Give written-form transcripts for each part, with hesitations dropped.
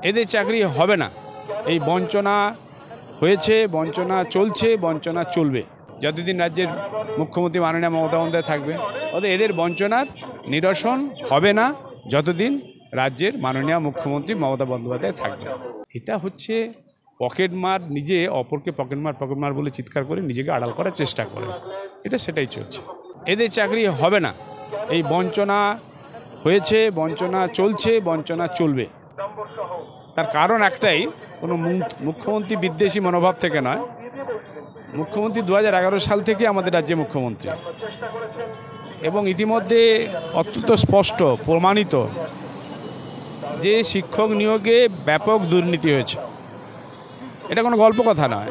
এদের চাকরি হবে না। এই বঞ্চনা হয়েছে, বঞ্চনা চলছে, বঞ্চনা চলবে যতদিন রাজ্যের মুখ্যমন্ত্রী মাননীয় মমতা বন্দ্যোপাধ্যায় থাকবে। এদের বঞ্চনার নিরসন হবে না যতদিন রাজ্যের মাননীয় মুখ্যমন্ত্রী মমতা বন্দ্যোপাধ্যায় থাকবে। এটা হচ্ছে পকেটমার, নিজে অপরকে পকেটমার বলে চিৎকার করে নিজেকে আড়াল করার চেষ্টা করে। এটা সেটাই চলছে। এদের চাকরি হবে না। এই বঞ্চনা হয়েছে, বঞ্চনা চলছে, বঞ্চনা চলবে। তার কারণ একটাই, কোনো মুখ্যমন্ত্রী বিদ্বেষী মনোভাব থেকে নয়। মুখ্যমন্ত্রী 2011 সাল থেকে আমাদের রাজ্যে মুখ্যমন্ত্রী, এবং ইতিমধ্যে অত্যন্ত স্পষ্ট প্রমাণিত যে শিক্ষক নিয়োগে ব্যাপক দুর্নীতি হয়েছে। এটা কোনো গল্প কথা নয়।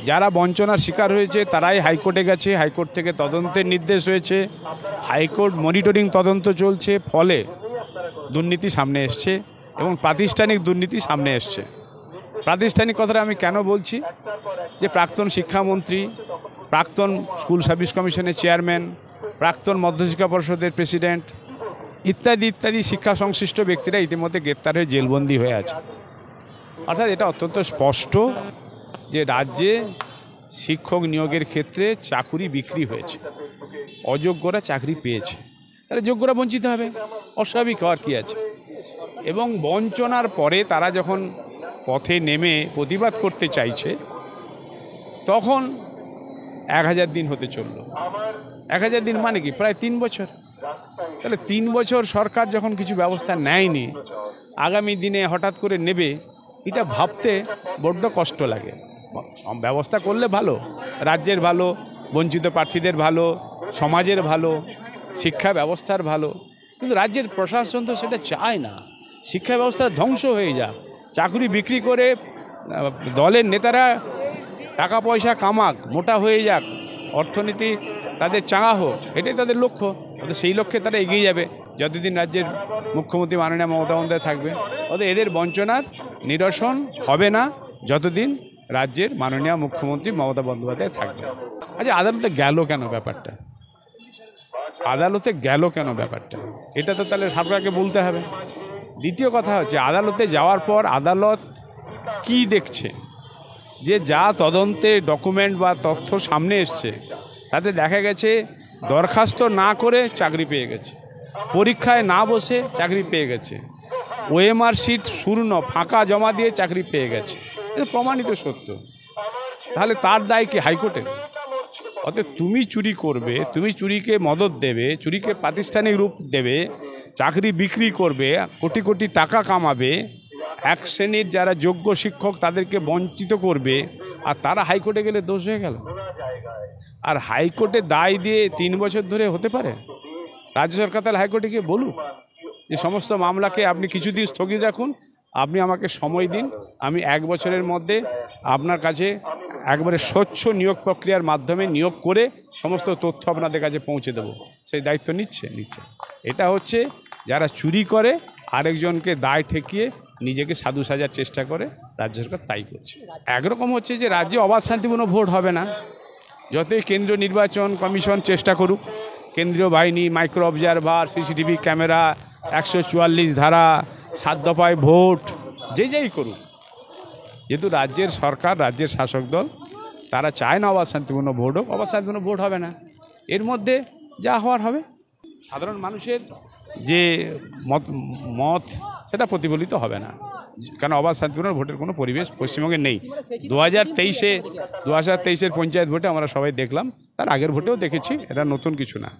যারা বঞ্চনার শিকার হয়েছে তারাই হাইকোর্টে গেছে, হাইকোর্ট থেকে তদন্তের নির্দেশ হয়েছে, হাইকোর্ট মনিটরিং তদন্ত চলছে, ফলে দুর্নীতি সামনে এসছে এবং প্রাতিষ্ঠানিক দুর্নীতি সামনে এসছে। প্রাতিষ্ঠানিক কথাটা আমি কেন বলছি, যে প্রাক্তন শিক্ষামন্ত্রী, প্রাক্তন স্কুল সার্ভিস কমিশনের চেয়ারম্যান, প্রাক্তন মধ্যশিক্ষা পর্ষদের প্রেসিডেন্ট ইত্যাদি ইত্যাদি শিক্ষা সংশ্লিষ্ট ব্যক্তিরা ইতিমধ্যে গ্রেপ্তার হয়ে জেলবন্দি হয়ে আছে। অর্থাৎ এটা অত্যন্ত স্পষ্ট যে রাজ্যে শিক্ষক নিয়োগের ক্ষেত্রে চাকুরি বিক্রি হয়েছে, অযোগ্যরা চাকরি পেয়েছে, তাহলে যোগ্যরা বঞ্চিত হবে, অস্বাভাবিক হওয়ার কী আছে। এবং বঞ্চনার পরে তারা যখন পথে নেমে প্রতিবাদ করতে চাইছে তখন 1000 দিন হতে চলল। 1000 দিন মানে কি, প্রায় 3 বছর। তাহলে 3 বছর সরকার যখন কিছু ব্যবস্থা নেয়নি, আগামী দিনে হঠাৎ করে নেবে, এটা ভাবতে বড্ড কষ্ট লাগে। ব্যবস্থা করলে ভালো, রাজ্যের ভালো, বঞ্চিত প্রার্থীদের ভালো, সমাজের ভালো, শিক্ষা ব্যবস্থার ভালো, কিন্তু রাজ্যের প্রশাসন তো সেটা চায় না। শিক্ষা ব্যবস্থা ধ্বংস হয়ে যাক, চাকরি বিক্রি করে দলের নেতারা টাকা পয়সা কামাক, মোটা হয়ে যাক, অর্থনীতি তাদের চাঙা হোক, এটাই তাদের লক্ষ্য। সেই লক্ষ্যে তারা এগিয়ে যাবে যতদিন রাজ্যের মুখ্যমন্ত্রী মাননীয় মমতা বন্দ্যোপাধ্যায় থাকবে। এদের বঞ্চনার নিরসন হবে না যতদিন রাজ্যের মাননীয় মুখ্যমন্ত্রী মমতা বন্দ্যোপাধ্যায় থাকবে। আচ্ছা, আদালতে গেল কেন ব্যাপারটা? আদালতে গেল কেন ব্যাপারটা, এটা তো তাহলে সরকারকে বলতে হবে। দ্বিতীয় কথা হচ্ছে, আদালতে যাওয়ার পর আদালত কি দেখছে, যে যা তদন্তে ডকুমেন্ট বা তথ্য সামনে এসছে তাতে দেখা গেছে দরখাস্ত না করে চাকরি পেয়ে গেছে, পরীক্ষায় না বসে চাকরি পেয়ে গেছে, ওএমআর শিট শূন্য ফাঁকা জমা দিয়ে চাকরি পেয়ে গেছে। এটা প্রমাণিত সত্য। তাহলে তার দায় কি হাইকোর্টের? অতএব তুমি চুরি করবে, তুমি চুরিকে মদত দেবে, চুরিকে প্রাতিষ্ঠানিক রূপ দেবে, চাকরি বিক্রি করবে, কোটি কোটি টাকা কামাবে, এক শ্রেণীর যারা যোগ্য শিক্ষক তাদেরকে বঞ্চিত করবে, আর তারা হাইকোর্টে গেলে দোষ হয়ে গেল। আর হাইকোর্টে দায় দিয়ে 3 বছর ধরে হতে পারে? রাজ্য সরকার তাহলে হাইকোর্টে গিয়ে বলুক যে সমস্ত মামলাকে আপনি কিছুদিন স্থগিত রাখুন, আপনি আমাকে সময় দিন, আমি 1 বছরের মধ্যে আপনার কাছে একবারে স্বচ্ছ নিয়োগ প্রক্রিয়ার মাধ্যমে নিয়োগ করে সমস্ত তথ্য আপনাদের কাছে পৌঁছে দেবো। সেই দায়িত্ব নিচ্ছে। এটা হচ্ছে যারা চুরি করে আরেকজনকে দায় ঠেকিয়ে নিজেকে সাধু সাজার চেষ্টা করে, রাজ্য সরকার তাই করছে। একরকম হচ্ছে যে রাজ্যে অবাধ শান্তিপূর্ণ ভোট হবে না। যতই কেন্দ্রীয় নির্বাচন কমিশন চেষ্টা করুক, কেন্দ্রীয় বাহিনী, মাইক্রো অবজারভার, সিসিটিভি ক্যামেরা, 144 ধারা, 7 দফায় ভোট, যেই করুক, যেহেতু রাজ্যের সরকার, রাজ্যের শাসক দল তারা চায় না অবাধ শান্তিপূর্ণ ভোট হোক, অবাধ শান্তিপূর্ণ ভোট হবে না। এর মধ্যে যা হওয়ার হবে। সাধারণ মানুষের যে মত সেটা প্রতিফলিত হবে না, কারণ অবাধ শান্তিপূর্ণ ভোটের কোনো পরিবেশ পশ্চিমবঙ্গে নেই। 2023-এর পঞ্চায়েত ভোটে আমরা সবাই দেখলাম, তার আগের ভোটেও দেখেছি, এটা নতুন কিছু না।